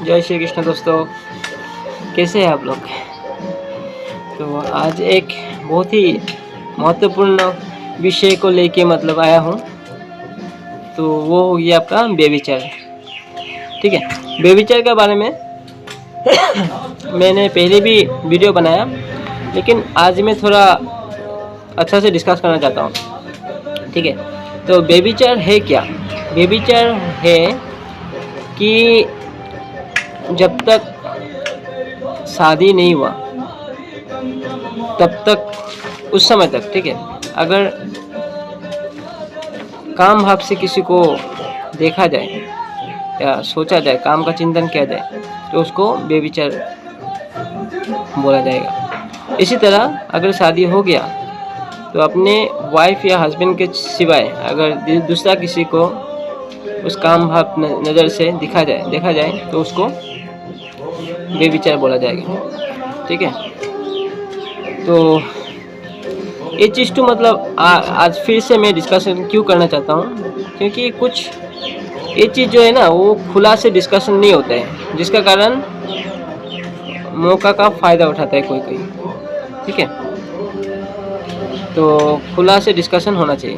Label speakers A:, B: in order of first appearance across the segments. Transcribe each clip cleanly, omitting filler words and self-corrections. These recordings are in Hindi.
A: जय श्री कृष्ण दोस्तों, कैसे हैं आप लोग। तो आज एक बहुत ही महत्वपूर्ण विषय को लेके आया हूँ। तो वो हो गया आपका बेविचार। ठीक है, बेविचार के बारे में मैंने पहले भी वीडियो बनाया, लेकिन आज मैं थोड़ा अच्छा से डिस्कस करना चाहता हूँ। ठीक है, तो बेविचार है क्या। बेविचार है कि जब तक शादी नहीं हुआ तब तक, उस समय तक, ठीक है, अगर काम भाव से किसी को देखा जाए या सोचा जाए, काम का चिंतन किया जाए, तो उसको बेविचार बोला जाएगा। इसी तरह अगर शादी हो गया तो अपने वाइफ या हस्बैंड के सिवाय अगर दूसरा किसी को उस काम भाव नज़र से देखा जाए तो उसको बेविचार बोला जाएगा। ठीक है, तो ये चीज़ तो आज फिर से मैं डिस्कशन क्यों करना चाहता हूँ, क्योंकि कुछ ये चीज़ जो है ना, वो खुला से डिस्कशन नहीं होता है, जिसका कारण मौका का फ़ायदा उठाता है कोई। ठीक है, तो खुला से डिस्कशन होना चाहिए।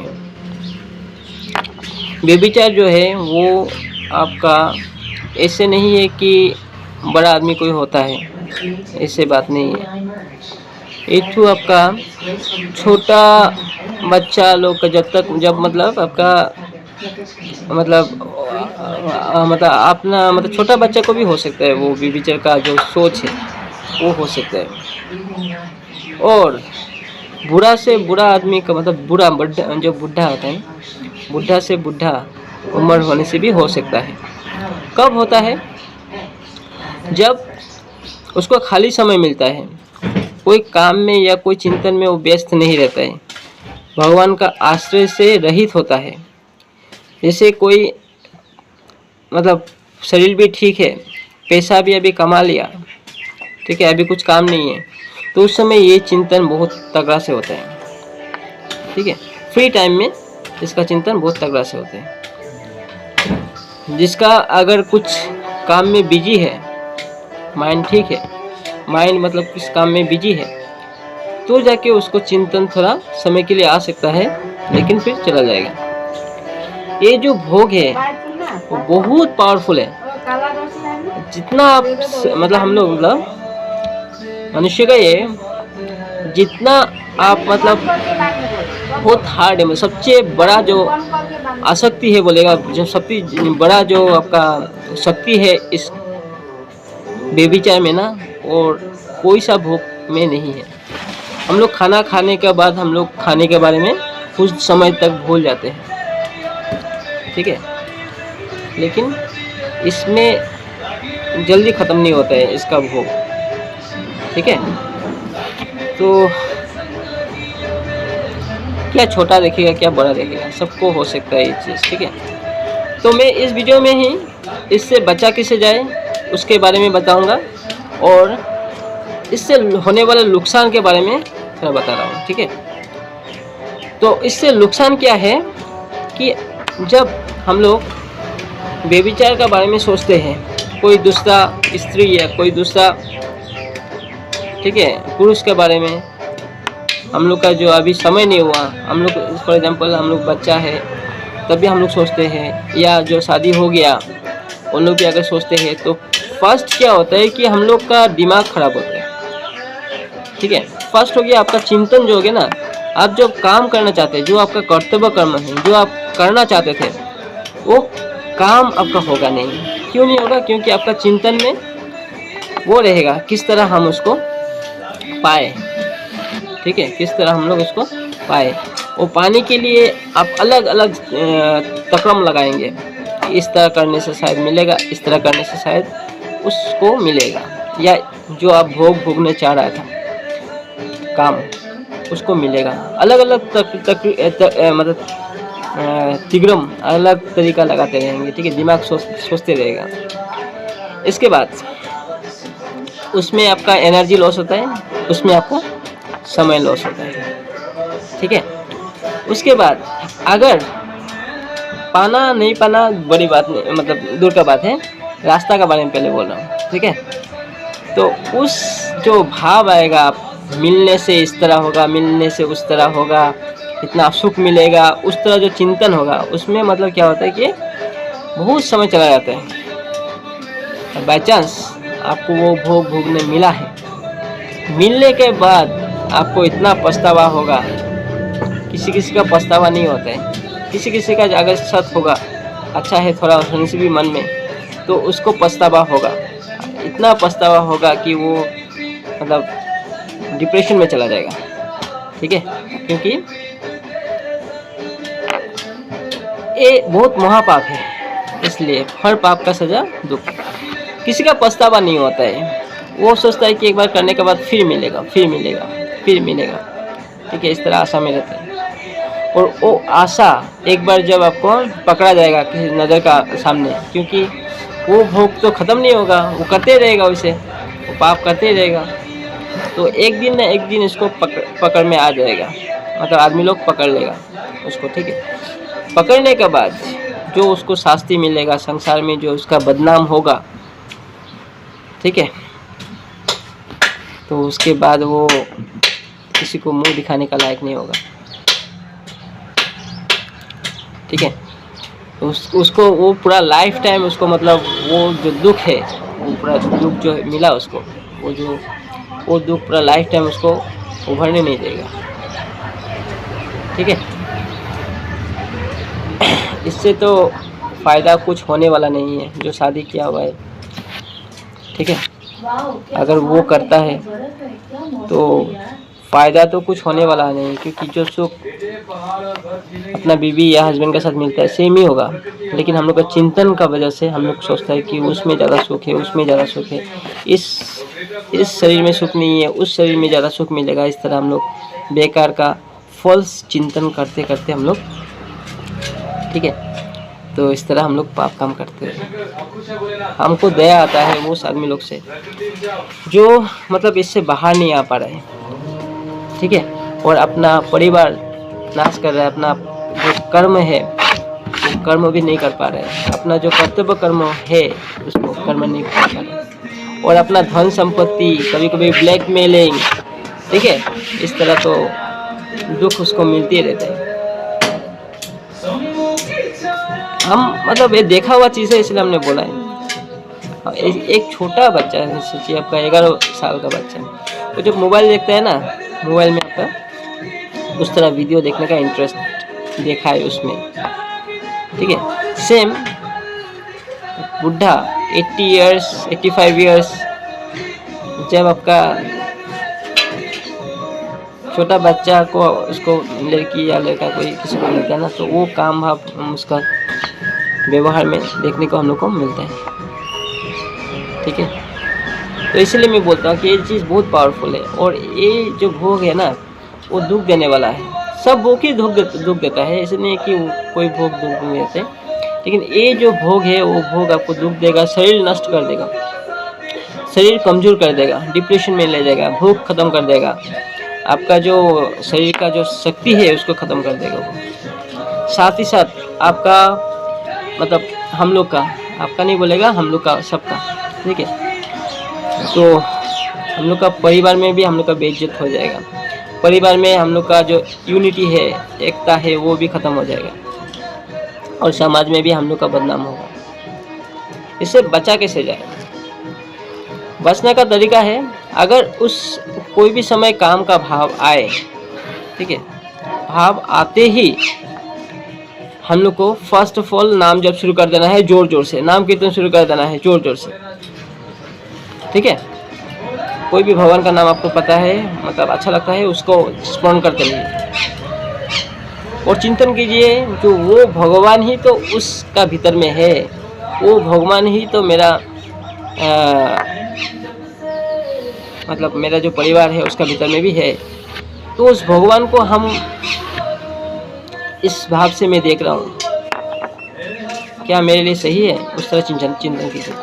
A: बेविचार जो है वो आपका ऐसे नहीं है कि बड़ा आदमी कोई होता है, ऐसे बात नहीं है। एक तो आपका छोटा बच्चा लोग का जब आपका अपना छोटा बच्चा को भी हो सकता है, वो बेविचार का जो सोच है वो हो सकता है। और बुढ़ा से बुढ़ा आदमी का बुढ़ा जो बुढ़ा होता है, बुढ़ा से बुढ़ा उम्र होने से भी हो सकता है। कब होता है? जब उसको खाली समय मिलता है, कोई काम में या कोई चिंतन में वो व्यस्त नहीं रहता है, भगवान का आश्रय से रहित होता है। जैसे कोई शरीर भी ठीक है, पैसा भी अभी कमा लिया, ठीक है, अभी कुछ काम नहीं है, तो उस समय ये चिंतन बहुत तगड़ा से होता है। ठीक है, फ्री टाइम में इसका चिंतन बहुत तगड़ा से होता है। जिसका अगर कुछ काम में बिजी है, माइंड ठीक है, माइंड किस काम में बिजी है, तो जाके उसको चिंतन थोड़ा समय के लिए आ सकता है, लेकिन फिर चला जाएगा। ये जो भोग है वो बहुत पावरफुल है। जितना आप हम लोग मनुष्य का ये जितना आप बहुत हार्ड है, सबसे बड़ा जो आसक्ति है बोलेगा, जो सबसे बड़ा जो आपका शक्ति है इस बेविचार में ना, और कोई सा भोग में नहीं है। हम लोग खाना खाने के बाद हम लोग खाने के बारे में कुछ समय तक भूल जाते हैं। ठीक है, लेकिन इसमें जल्दी ख़त्म नहीं होता है इसका भोग। ठीक है, तो क्या छोटा देखेगा क्या बड़ा देखेगा, सबको हो सकता है ये चीज़। ठीक है, तो मैं इस वीडियो में ही इससे बचा कैसे जाए उसके बारे में बताऊंगा, और इससे होने वाले नुकसान के बारे में थोड़ा बता रहा हूँ। ठीक है, तो इससे नुकसान क्या है कि जब हम लोग बेविचार के बारे में सोचते हैं, कोई दूसरा स्त्री या कोई दूसरा, ठीक है, पुरुष के बारे में, हम लोग का जो अभी समय नहीं हुआ, हम लोग फॉर एग्जांपल हम लोग बच्चा है तभी हम लोग सोचते हैं, या जो शादी हो गया उन लोग भी अगर सोचते हैं, तो फर्स्ट क्या होता है कि हम लोग का दिमाग खराब होता है। ठीक है, फर्स्ट हो गया आपका चिंतन जो हो गया ना, आप जो काम करना चाहते हैं, जो आपका कर्तव्य कर्म है, जो आप करना चाहते थे, वो काम आपका होगा नहीं। क्यों नहीं होगा? क्योंकि आपका चिंतन में वो रहेगा किस तरह हम उसको पाए। ठीक है, किस तरह हम लोग उसको पाए, वो पाने के लिए आप अलग अलग तकरम लगाएंगे। इस तरह करने से शायद मिलेगा, इस तरह करने से शायद उसको मिलेगा, या जो आप भोगने चाह रहा था काम, उसको मिलेगा। अलग अलग तिग्रम अलग तरीका लगाते रहेंगे। ठीक है, दिमाग सोचते रहेगा। इसके बाद उसमें आपका एनर्जी लॉस होता है, उसमें आपका समय लॉस होता है। ठीक है, उसके बाद अगर पाना नहीं पाना बड़ी बात नहीं, दूर का बात है, रास्ता का बारे में पहले बोल रहा हूँ, ठीक है। तो उस जो भाव आएगा, मिलने से इस तरह होगा, मिलने से उस तरह होगा, इतना सुख मिलेगा, उस तरह जो चिंतन होगा, उसमें मतलब क्या होता है कि बहुत समय चला जाता है। बाई चांस आपको वो भोग भोगने मिला है, मिलने के बाद आपको इतना पछतावा होगा। किसी किसी का पछतावा नहीं होता है, किसी किसी का अगर सत होगा, अच्छा है थोड़ा हंसी भी मन में, तो उसको पछतावा होगा। इतना पछतावा होगा कि वो मतलब डिप्रेशन में चला जाएगा, ठीक है। क्योंकि ये बहुत महापाप है, इसलिए हर पाप का सजा दुख। किसी का पछतावा नहीं होता है, वो सोचता है कि एक बार करने के बाद फिर मिलेगा, फिर मिलेगा, फिर मिलेगा, ठीक है। इस तरह आशा में रहता है। और वो आशा एक बार जब आपको पकड़ा जाएगा किसी नज़र का सामने, क्योंकि वो भोग तो ख़त्म नहीं होगा, वो करते रहेगा, उसे वो पाप करते रहेगा, तो एक दिन ना एक दिन इसको पकड़ में आ जाएगा, मतलब आदमी लोग पकड़ लेगा उसको, ठीक है। पकड़ने के बाद जो उसको शास्ति मिलेगा, संसार में जो उसका बदनाम होगा, ठीक है, तो उसके बाद वो किसी को मुंह दिखाने का लायक नहीं होगा, ठीक है। तो उसको वो पूरा लाइफ टाइम उसको मतलब वो जो दुख है, वो पूरा दुख जो मिला उसको, वो दुख पूरा लाइफ टाइम उसको उभरने नहीं देगा, ठीक है। इससे तो फ़ायदा कुछ होने वाला नहीं है जो शादी किया हुआ है, ठीक है। अगर वो करता है तो फ़ायदा तो कुछ होने वाला नहीं, क्योंकि जो सुख अपना बीवी या हस्बैंड के साथ मिलता है सेम ही होगा, लेकिन हम लोग का चिंतन का वजह से हम लोग सोचता है कि उसमें ज़्यादा सुख है, उसमें ज़्यादा सुख है, इस शरीर में सुख नहीं है, उस शरीर में ज़्यादा सुख मिलेगा। इस तरह हम लोग बेकार का फॉल्स चिंतन करते करते हम लोग, ठीक है, तो इस तरह हम लोग पाप काम करते हैं। हमको दया आता है वो आदमी लोग से जो मतलब इससे बाहर नहीं आ पा रहे हैं, ठीक है, और अपना परिवार नाश कर रहा है, अपना जो कर्म है वो कर्म भी नहीं कर पा रहे हैं, अपना जो कर्तव्य कर्म है उसको कर्म नहीं कर पा रहे, और अपना धन संपत्ति कभी कभी ब्लैकमेलिंग, ठीक है, इस तरह तो दुख उसको मिलती रहता है। हम मतलब ये देखा हुआ चीज़ है, इसलिए हमने बोला है। एक छोटा बच्चा है, सोचिए आपका 11 साल का बच्चा, वो जब मोबाइल देखता है ना, मोबाइल में आपका उस तरह वीडियो देखने का इंटरेस्ट देखा है उसमें, ठीक है। सेम बुढ़ा 80 इयर्स 85 इयर्स जब आपका छोटा बच्चा को उसको लड़की या लड़का कोई किसी को मिलता है ना, तो वो काम भाव उसका व्यवहार में देखने को हम लोग को मिलता है, ठीक है। तो इसलिए मैं बोलता हूँ कि ये चीज़ बहुत पावरफुल है, और ये जो भोग है ना वो दुख देने वाला है। सब भोग ही दुख देता है, ऐसे नहीं कि कोई भोग दुख नहीं देते, लेकिन ये जो भोग है वो भोग आपको दुख देगा, शरीर नष्ट कर देगा, शरीर कमज़ोर कर देगा, डिप्रेशन में ले जाएगा, भूख ख़त्म कर देगा, आपका जो शरीर का जो शक्ति है उसको ख़त्म कर देगा वो। साथ ही साथ आपका मतलब हम लोग का, आपका नहीं बोलेगा, हम लोग का, सबका, ठीक है। तो हम लोग का परिवार में भी हम लोग का बेइज्जत हो जाएगा, परिवार में हम लोग का जो यूनिटी है, एकता है, वो भी ख़त्म हो जाएगा, और समाज में भी हम लोग का बदनाम होगा। इससे बचा कैसे जाए? बचने का तरीका है, अगर उस कोई भी समय काम का भाव आए, ठीक है, भाव आते ही हम लोग को फर्स्ट ऑफ ऑल नाम जप शुरू कर देना है, जोर जोर से नाम कीर्तन शुरू कर देना है, जोर जोर से, ठीक है। कोई भी भगवान का नाम आपको पता है, मतलब अच्छा लगता है, उसको स्मरण करते रहिए और चिंतन कीजिए जो वो भगवान ही तो उसका भीतर में है, वो भगवान ही तो मेरा मतलब मेरा जो परिवार है उसका भीतर में भी है। तो उस भगवान को हम इस भाव से मैं देख रहा हूँ, क्या मेरे लिए सही है, उस तरह चिंतन कीजिए,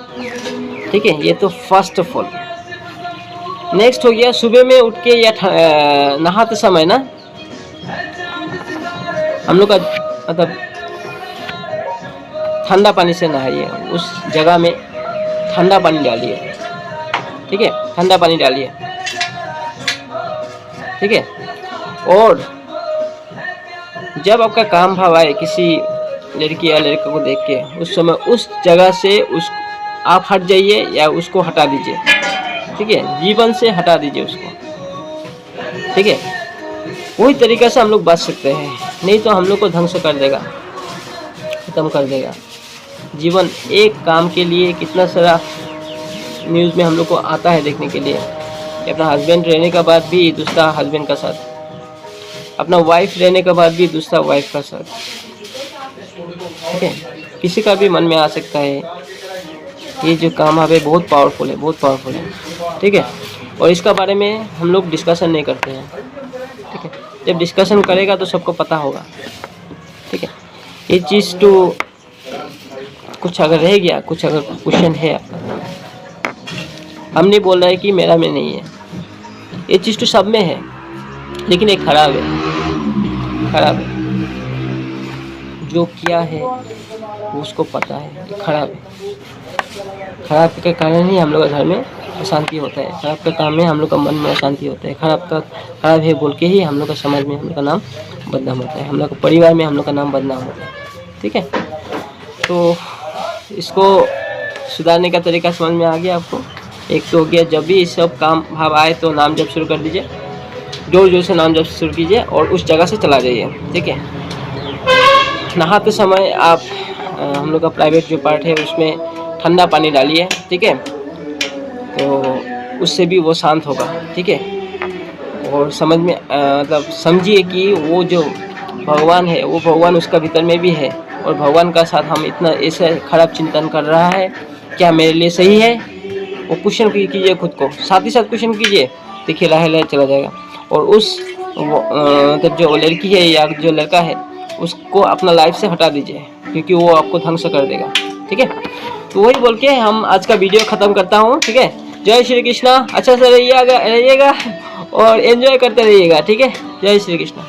A: ठीक है। ये तो फर्स्ट ऑफ ऑल। नेक्स्ट हो गया सुबह में उठ के या नहाते समय ना, हम लोग का मतलब ठंडा पानी से नहाइए, उस जगह में ठंडा पानी डालिए, ठीक है, ठंडा पानी डालिए, ठीक है। और जब आपका काम भाव आए किसी लड़की या लड़के को देख के, उस समय उस जगह से आप हट जाइए या उसको हटा दीजिए, ठीक है, जीवन से हटा दीजिए उसको, ठीक है। वही तरीका से हम लोग बच सकते हैं, नहीं तो हम लोग को ध्वंस कर देगा, ख़त्म कर देगा। जीवन एक काम के लिए कितना सारा न्यूज़ में हम लोग को आता है देखने के लिए कि अपना हस्बैंड रहने के बाद भी दूसरा हस्बैंड का साथ, अपना वाइफ रहने के बाद भी दूसरा वाइफ का साथ, ठीक है। किसी का भी मन में आ सकता है। ये जो काम है बहुत पावरफुल है, बहुत पावरफुल है, ठीक है। और इसका बारे में हम लोग डिस्कशन नहीं करते हैं, ठीक है। जब डिस्कशन करेगा तो सबको पता होगा, ठीक है। ये चीज़ तो कुछ अगर रह गया, कुछ अगर क्वेश्चन है आपका, हम नहीं बोल रहे कि मेरा में नहीं है, ये चीज़ तो सब में है, लेकिन ये खराब है, खराब है। जो किया है वो उसको पता है, ये खराब है। खराब के कारण ही हम लोग के घर में अशांति होता है, खराब का काम में हम लोग का मन में अशांति होता है, खराब है बोल के ही हम लोग का समाज में हम लोग का नाम बदनाम होता है, हम लोग का परिवार में हम लोग का नाम बदनाम होता है, ठीक है। तो इसको सुधारने का तरीका समझ में आ गया आपको। एक तो हो गया, जब भी सब काम भाव आए तो नाम जप शुरू कर दीजिए, जोर जोर से नाम जप शुरू कीजिए और उस जगह से चला जाइए, ठीक है। नहाते समय आप हम लोग का प्राइवेट जो पार्ट है उसमें ठंडा पानी डालिए, ठीक है, तो उससे भी वो शांत होगा, ठीक है। और समझ में मतलब समझिए कि वो जो भगवान है वो भगवान उसका भीतर में भी है, और भगवान का साथ हम इतना ऐसे खराब चिंतन कर रहा है, क्या मेरे लिए सही है, वो क्वेश्चन कीजिए खुद को, साथ ही साथ क्वेश्चन कीजिए, देखिए लाहे लाहे चला जाएगा। और उस मतलब जो लड़की है या जो लड़का है उसको अपना लाइफ से हटा दीजिए, क्योंकि वो आपको ध्वंस कर देगा, ठीक है। तो वही बोल के हम आज का वीडियो ख़त्म करता हूँ, ठीक है। जय श्री कृष्णा, अच्छा से रहिएगा और एंजॉय करते रहिएगा, ठीक है। जय श्री कृष्णा।